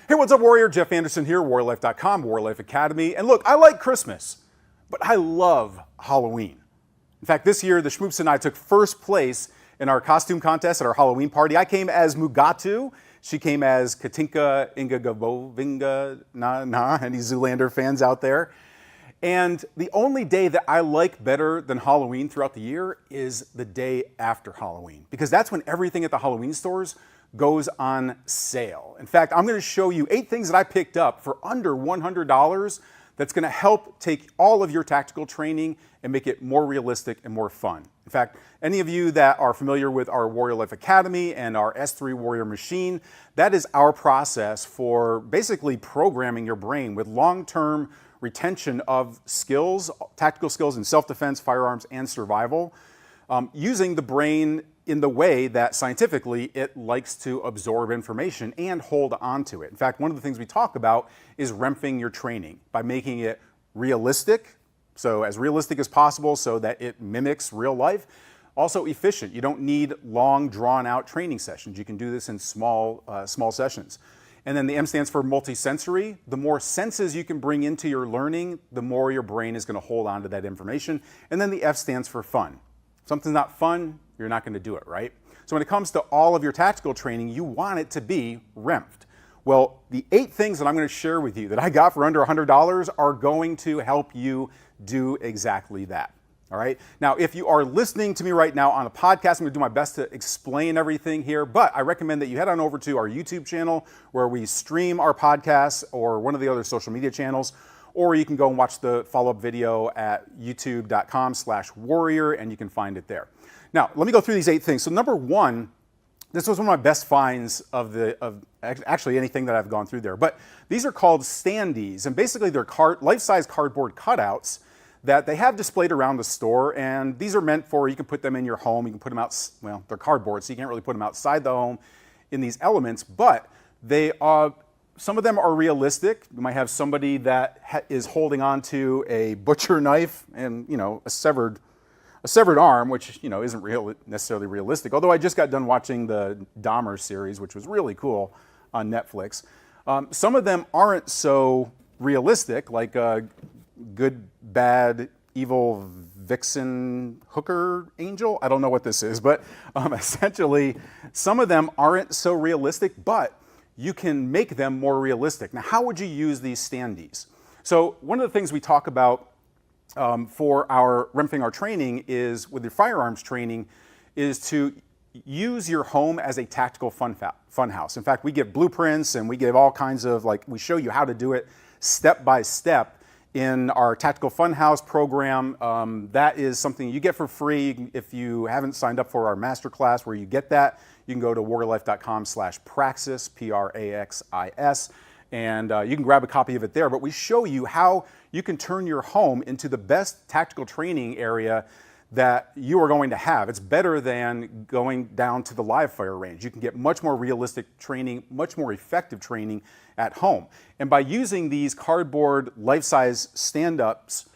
Hey, what's up, Warrior? Jeff Anderson here, warriorlife.com, Warrior Life Academy. And look, I like Christmas, but I love Halloween. In fact, this year, the Schmoops and I took first place in our costume contest at our Halloween party. I came as Mugatu. She came as Katinka Inga Gavovinga any Zoolander fans out there. And the only day that I like better than Halloween throughout the year is the day after Halloween, because that's when everything at the Halloween stores goes on sale. In fact, I'm going to show you 8 things that I picked up for under $100 that's going to help take all of your tactical training and make it more realistic and more fun. In fact, any of you that are familiar with our Warrior Life Academy and our S3 Warrior Machine, that is our process for basically programming your brain with long-term retention of skills, tactical skills in self-defense, firearms, and survival, using the brain in the way that scientifically it likes to absorb information and hold on to it. In fact, one of the things we talk about is REMFing your training by making it realistic, so as realistic as possible so that it mimics real life. Also efficient. You don't need long, drawn-out training sessions. You can do this in small sessions. And then the M stands for multisensory. The more senses you can bring into your learning, the more your brain is going to hold on to that information. And then the F stands for fun. If something's not fun, you're not going to do it, right? So when it comes to all of your tactical training, you want it to be REMFed. Well, the 8 things that I'm going to share with you that I got for under $100 are going to help you do exactly that. All right. Now, if you are listening to me right now on a podcast, I'm going to do my best to explain everything here, but I recommend that you head on over to our YouTube channel where we stream our podcasts, or one of the other social media channels, or you can go and watch the follow-up video at youtube.com/warrior, and you can find it there. Now, let me go through these 8 things. So number 1, this was one of my best finds of actually anything that I've gone through there, but these are called standees, and basically they're life-size cardboard cutouts that they have displayed around the store, and these are meant for, you can put them in your home, you can put them out, well, they're cardboard, so you can't really put them outside the home in these elements, but they are, some of them are realistic. You might have somebody that is holding on to a butcher knife and, you know, a severed arm, which, you know, isn't necessarily realistic, although I just got done watching the Dahmer series, which was really cool on Netflix. Some of them aren't so realistic, like good, bad, evil vixen hooker angel. I don't know what this is, but essentially some of them aren't so realistic, but you can make them more realistic. Now, how would you use these standees? So one of the things we talk about for our REMFing our training is, with your firearms training, is to use your home as a tactical fun house. In fact, we give blueprints and we give all kinds of, we show you how to do it step by step in our Tactical Funhouse program. That is something you get for free. If you haven't signed up for our masterclass where you get that, you can go to warriorlife.com/praxis, Praxis, and you can grab a copy of it there. But we show you how you can turn your home into the best tactical training area that you are going to have. It's better than going down to the live fire range. You can get much more realistic training, much more effective training at home. And by using these cardboard life-size stand-ups,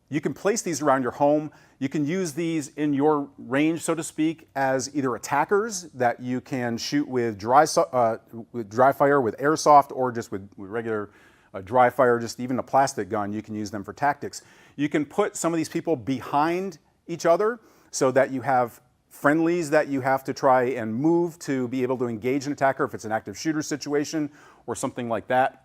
you can place these around your home. You can use these in your range, so to speak, as either attackers that you can shoot with dry fire, with airsoft, or just with regular dry fire, just even a plastic gun. You can use them for tactics. You can put some of these people behind each other so that you have friendlies that you have to try and move to be able to engage an attacker if it's an active shooter situation or something like that.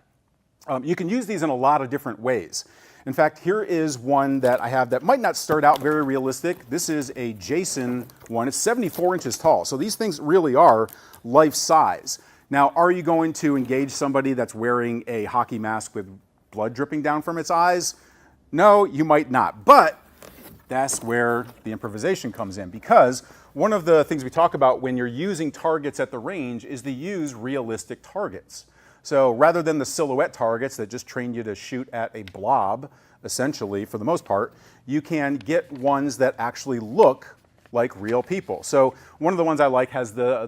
You can use these in a lot of different ways. In fact, here is one that I have that might not start out very realistic. This is a Jason one. It's 74 inches tall, so these things really are life size. Now, are you going to engage somebody that's wearing a hockey mask with blood dripping down from its eyes? No, you might not, but that's where the improvisation comes in, because one of the things we talk about when you're using targets at the range is to use realistic targets. So rather than the silhouette targets that just train you to shoot at a blob, essentially, for the most part, you can get ones that actually look like real people. So one of the ones I like has their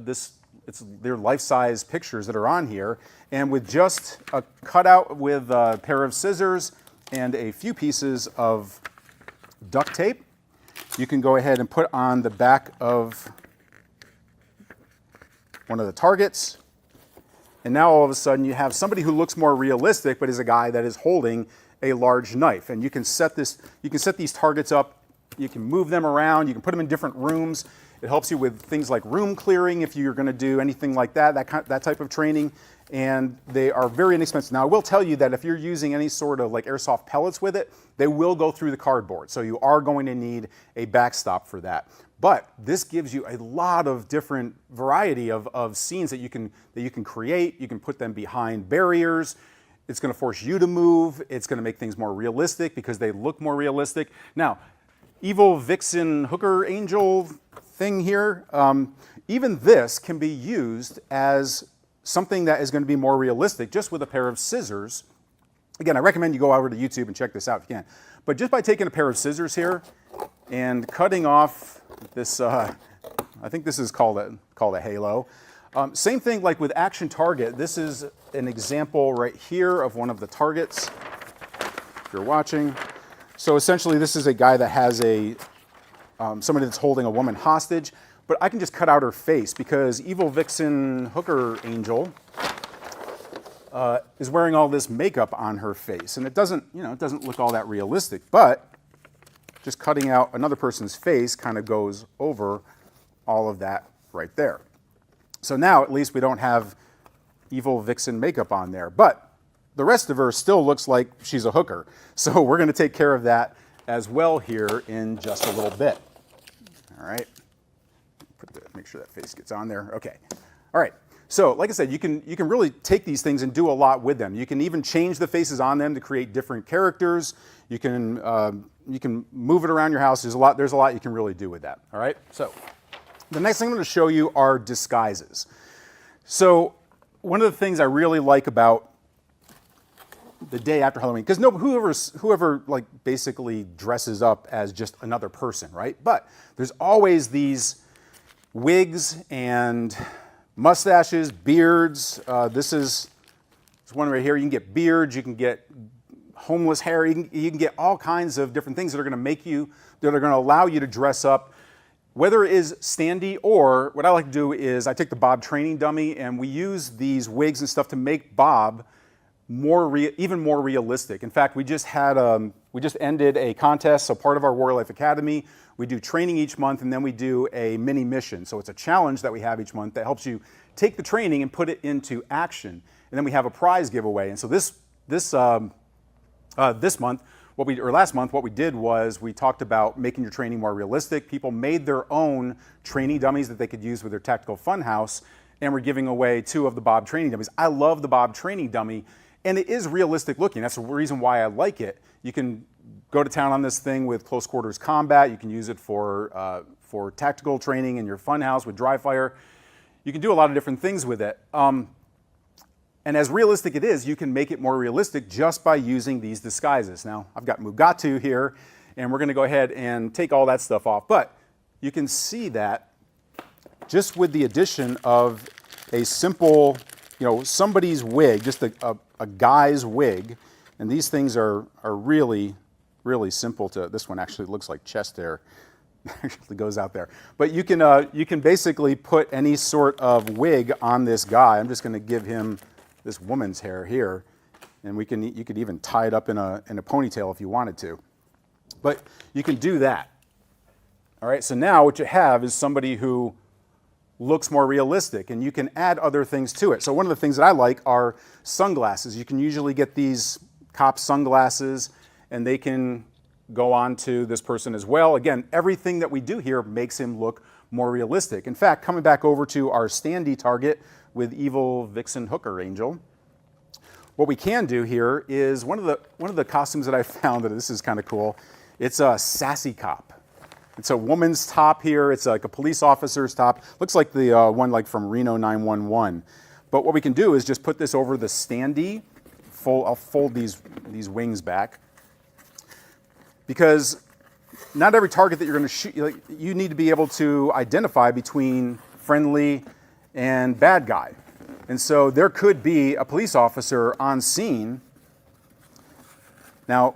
life-size pictures that are on here, and with just a cutout with a pair of scissors and a few pieces of duct tape, you can go ahead and put on the back of one of the targets, And now all of a sudden you have somebody who looks more realistic, but is a guy that is holding a large knife. And you can set these targets up, you can move them around, you can put them in different rooms. It helps you with things like room clearing if you're going to do anything like that type of training. And they are very inexpensive. Now, I will tell you that if you're using any sort of like airsoft pellets with it, they will go through the cardboard. So you are going to need a backstop for that. But this gives you a lot of different variety of scenes that you can create. You can put them behind barriers. It's going to force you to move. It's going to make things more realistic because they look more realistic. Now, evil vixen hooker angel thing here, even this can be used as something that is going to be more realistic just with a pair of scissors. Again, I recommend you go over to YouTube and check this out if you can. But just by taking a pair of scissors here and cutting off this, I think this is called a halo. Same thing like with Action Target. This is an example right here of one of the targets, if you're watching. So essentially this is a guy that has somebody that's holding a woman hostage, but I can just cut out her face because evil vixen hooker angel is wearing all this makeup on her face, and it doesn't look all that realistic, but just cutting out another person's face kind of goes over all of that right there. So now at least we don't have evil vixen makeup on there, but the rest of her still looks like she's a hooker. So we're going to take care of that as well here in just a little bit. All right, make sure that face gets on there. Okay, all right. So like I said, you can really take these things and do a lot with them. You can even change the faces on them to create different characters. You can move it around your house. There's a lot you can really do with that. All right. So the next thing I'm going to show you are disguises. So one of the things I really like about the day after Halloween, because whoever like basically dresses up as just another person, right? But there's always these wigs and mustaches, beards. This is one right here. You can get beards, you can get homeless hair, you can get all kinds of different things that are going to allow you to dress up, whether it is standee or what I like to do is I take the Bob training dummy and we use these wigs and stuff to make Bob even more realistic. In fact, we just ended a contest, so part of our Warrior Life Academy, we do training each month and then we do a mini mission. So it's a challenge that we have each month that helps you take the training and put it into action. And then we have a prize giveaway. And so last month, what we did was we talked about making your training more realistic. People made their own training dummies that they could use with their Tactical Funhouse, and we're giving away 2 of the Bob training dummies. I love the Bob training dummy, and it is realistic looking. That's the reason why I like it. You can go to town on this thing with close quarters combat. You can use it for tactical training in your funhouse with dry fire. You can do a lot of different things with it. And as realistic it is, you can make it more realistic just by using these disguises. Now, I've got Mugatu here, and we're going to go ahead and take all that stuff off. But you can see that just with the addition of a simple, somebody's wig, just a guy's wig, and these things are really, really simple to. This one actually looks like chest hair. Actually goes out there. But you can basically put any sort of wig on this guy. I'm just going to give him this woman's hair here, and you could even tie it up in a ponytail if you wanted to. But you can do that. All right. So now what you have is somebody who looks more realistic, and you can add other things to it. So one of the things that I like are sunglasses. You can usually get these cop sunglasses, and they can go on to this person as well. Again, everything that we do here makes him look more realistic. In fact, coming back over to our standee target with evil vixen hooker angel, what we can do here is one of the costumes that I found that this is kind of cool. It's a sassy cop. It's a woman's top here. It's like a police officer's top. Looks like the one like from Reno 911. But what we can do is just put this over the standee. I'll fold these wings back, because not every target that you're going to shoot, you need to be able to identify between friendly and bad guy. And so there could be a police officer on scene. Now,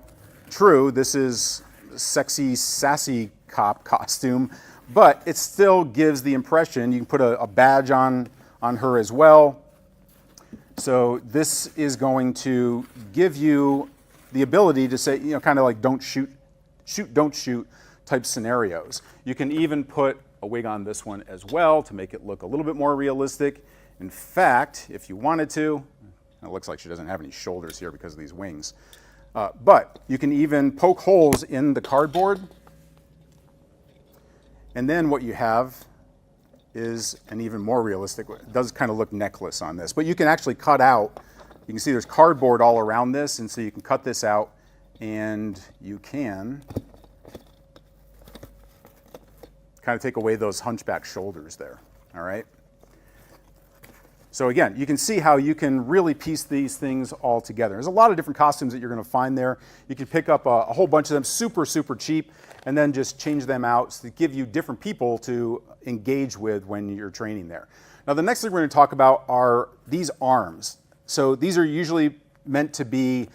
true, this is sexy, sassy cop costume, but it still gives the impression. You can put a badge on her as well. So this is going to give you the ability to say, kind of like don't shoot, don't shoot type scenarios. You can even put a wig on this one as well to make it look a little bit more realistic. In fact, if you wanted to, it looks like she doesn't have any shoulders here because of these wings, but you can even poke holes in the cardboard, and then what you have is an even more realistic, it does kind of look necklace on this, but you can actually cut out, you can see there's cardboard all around this, and so you can cut this out and you can kind of take away those hunchback shoulders there, all right? So again, you can see how you can really piece these things all together. There's a lot of different costumes that you're going to find there. You can pick up a whole bunch of them super, super cheap, and then just change them out to give you different people to engage with when you're training there. Now, the next thing we're going to talk about are these arms. So these are usually meant to be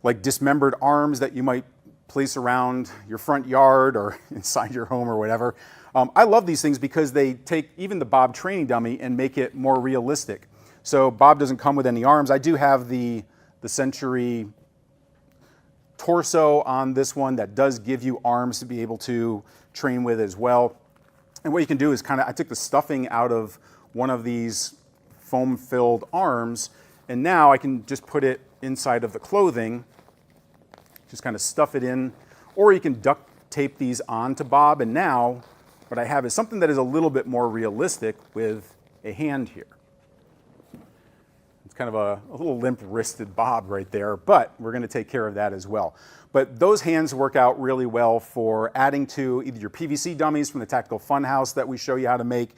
like dismembered arms that you might place around your front yard or inside your home or whatever. I love these things because they take even the Bob training dummy and make it more realistic. So Bob doesn't come with any arms. I do have the Century torso on this one that does give you arms to be able to train with as well. And what you can do is I took the stuffing out of one of these foam-filled arms, and now I can just put it inside of the clothing, just kind of stuff it in, or you can duct tape these onto Bob, and now what I have is something that is a little bit more realistic with a hand here. It's kind of a little limp-wristed Bob right there, but we're going to take care of that as well. But those hands work out really well for adding to either your PVC dummies from the Tactical Funhouse that we show you how to make,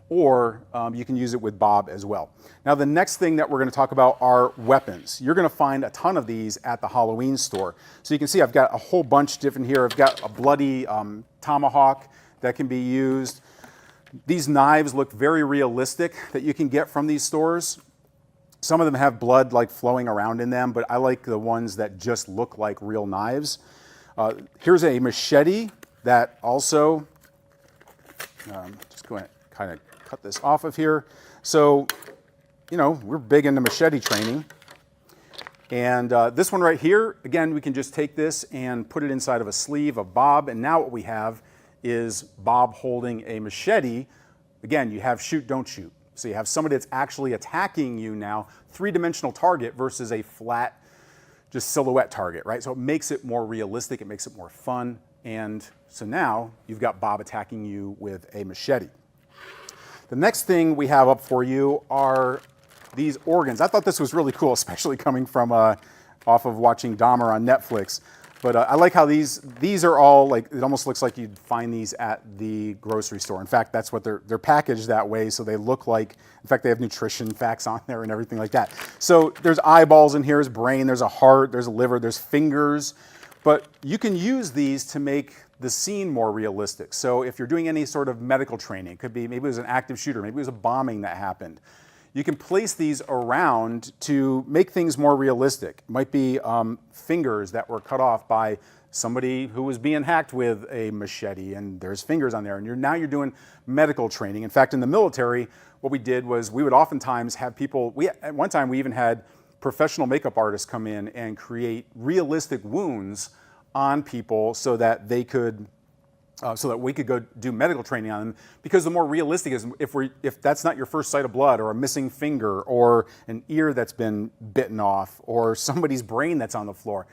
or you can use it with Bob as well. Now, the next thing that we're going to talk about are weapons. You're going to find a ton of these at the Halloween store. So you can see I've got a whole bunch different here. I've got a bloody tomahawk that can be used. These knives look very realistic that you can get from these stores. Some of them have blood like flowing around in them, but I like the ones that just look like real knives. Here's a machete that also, just go ahead and kind of cut this off of here. So, we're big into machete training. And this one right here, again, we can just take this and put it inside of a sleeve of Bob, and now what we have is Bob holding a machete. Again, you have shoot, don't shoot. So you have somebody that's actually attacking you now, three-dimensional target versus a flat, just silhouette target, right? So it makes it more realistic, it makes it more fun, and so now you've got Bob attacking you with a machete. The next thing we have up for you are these organs. I thought this was really cool, especially coming from off of watching Dahmer on Netflix. But I like how these are all like, it almost looks like you'd find these at the grocery store. In fact, that's what they're packaged that way, so they look like, in fact, they have nutrition facts on there and everything like that. So there's eyeballs in here, there's brain, there's a heart, there's a liver, there's fingers. But you can use these to make the scene more realistic. So if you're doing any sort of medical training, it could be, maybe it was an active shooter, maybe it was a bombing that happened. You can place these around to make things more realistic. It might be fingers that were cut off by somebody who was being hacked with a machete, and there's fingers on there, and now you're doing medical training. In fact, in the military, what we did was we would oftentimes have people, at one time we even had professional makeup artists come in and create realistic wounds on people so that they could so that we could go do medical training on them, because the more realistic is, if that's not your first sight of blood, or a missing finger, or an ear that's been bitten off, or somebody's brain that's on the floor,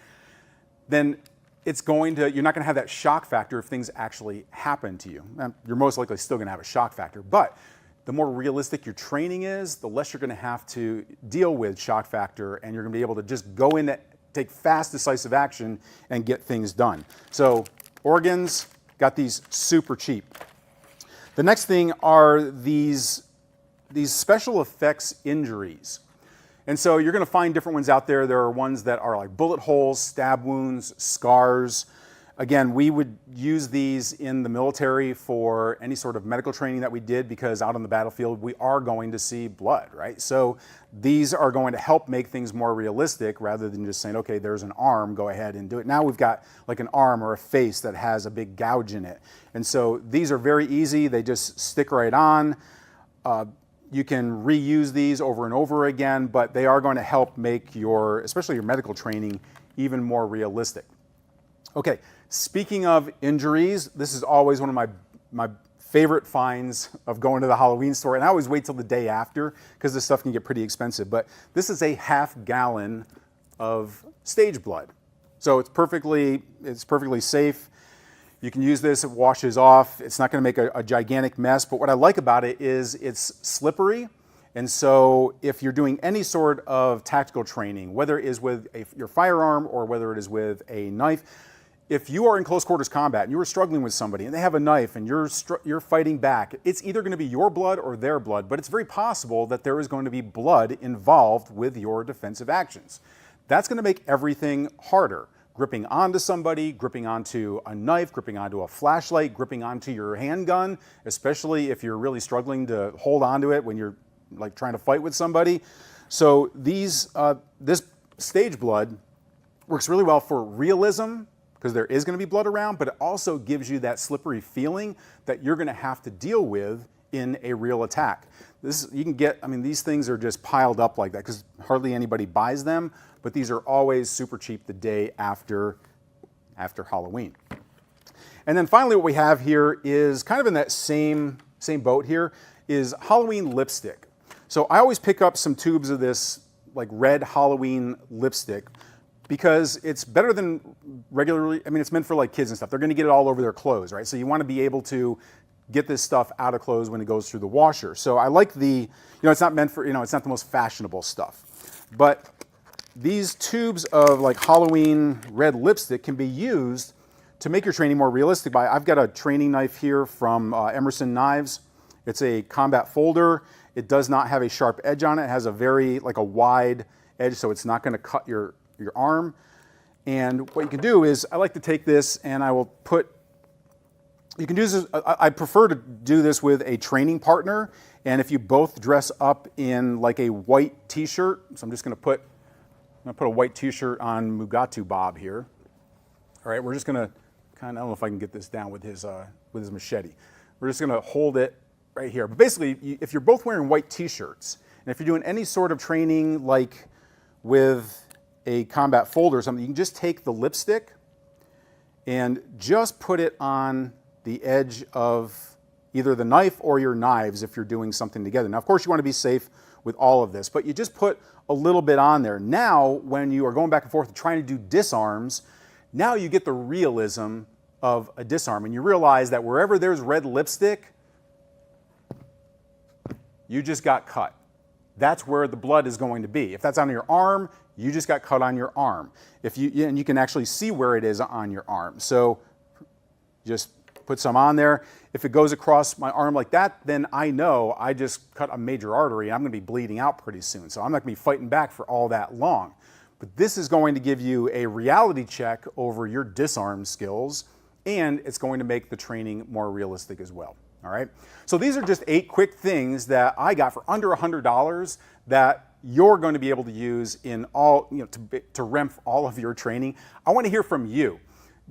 then you're not going to have that shock factor if things actually happen to you. You're most likely still going to have a shock factor, but the more realistic your training is, the less you're going to have to deal with shock factor, and you're going to be able to just go in, take fast, decisive action, and get things done. So organs, got these super cheap. The next thing are these special effects injuries. And so you're going to find different ones out there. There are ones that are like bullet holes, stab wounds, scars. Again, we would use these in the military for any sort of medical training that we did, because out on the battlefield, we are going to see blood, right? So these are going to help make things more realistic, rather than just saying, okay, there's an arm, go ahead and do it. Now we've got like an arm or a face that has a big gouge in it. And so these are very easy. They just stick right on. You can reuse these over and over again, but they are going to help make your, especially your medical training, even more realistic. Okay, speaking of injuries, this is always one of my favorite finds of going to the Halloween store, and I always wait till the day after because this stuff can get pretty expensive, but this is a ½ gallon of stage blood. So it's perfectly safe. You can use this, it washes off. It's not gonna make a gigantic mess, but what I like about it is it's slippery. And so if you're doing any sort of tactical training, whether it is with your firearm or whether it is with a knife, if you are in close quarters combat and you are struggling with somebody and they have a knife and you're fighting back, it's either going to be your blood or their blood, but it's very possible that there is going to be blood involved with your defensive actions. That's going to make everything harder. Gripping onto somebody, gripping onto a knife, gripping onto a flashlight, gripping onto your handgun, especially if you're really struggling to hold onto it when you're like trying to fight with somebody. So this stage blood works really well for realism, because there is going to be blood around, but it also gives you that slippery feeling that you're going to have to deal with in a real attack. You can get, I mean, these things are just piled up like that because hardly anybody buys them, but these are always super cheap the day after Halloween. And then finally what we have here is kind of in that same boat here is Halloween lipstick. So I always pick up some tubes of this like red Halloween lipstick because it's better than regularly, I mean, it's meant for like kids and stuff. They're gonna get it all over their clothes, right? So you wanna be able to get this stuff out of clothes when it goes through the washer. So I like it's not meant for, it's not the most fashionable stuff. But these tubes of like Halloween red lipstick can be used to make your training more realistic. I've got a training knife here from Emerson Knives. It's a combat folder. It does not have a sharp edge on it. It has a wide edge, so it's not gonna cut your arm. And what you can do is, I like to take this and I will you can do this, I prefer to do this with a training partner. And if you both dress up in like a white t-shirt, so I'm gonna put a white t-shirt on Mugatu Bob here. All right, we're just gonna I don't know if I can get this down with his machete. We're just gonna hold it right here. But basically, if you're both wearing white t-shirts, and if you're doing any sort of training like with a combat folder or something, you can just take the lipstick and just put it on the edge of either the knife or your knives if you're doing something together. Now, of course, you want to be safe with all of this, but you just put a little bit on there. Now, when you are going back and forth and trying to do disarms, now you get the realism of a disarm, and you realize that wherever there's red lipstick, you just got cut. That's where the blood is going to be. If that's on your arm, you just got cut on your arm. And you can actually see where it is on your arm. So just put some on there. If it goes across my arm like that, then I know I just cut a major artery. I'm gonna be bleeding out pretty soon. So I'm not gonna be fighting back for all that long. But this is going to give you a reality check over your disarm skills, and it's going to make the training more realistic as well. All right. So these are just 8 quick things that I got for under $100 that you're going to be able to use in all, to REMF all of your training. I want to hear from you.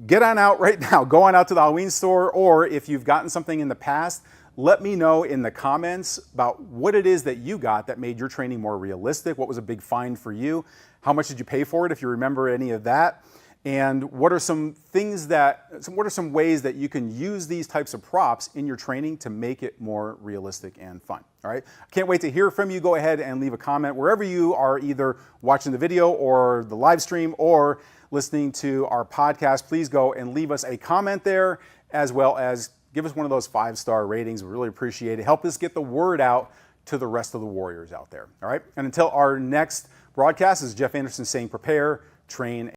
Get on out right now. Go on out to the Halloween store, or if you've gotten something in the past, let me know in the comments about what it is that you got that made your training more realistic. What was a big find for you? How much did you pay for it, if you remember any of that? And what are some ways that you can use these types of props in your training to make it more realistic and fun? All right. I can't wait to hear from you. Go ahead and leave a comment wherever you are, either watching the video or the live stream or listening to our podcast. Please go and leave us a comment there, as well as give us one of those 5-star ratings. We really appreciate it. Help us get the word out to the rest of the warriors out there. All right. And until our next broadcast, this is Jeff Anderson saying prepare, train,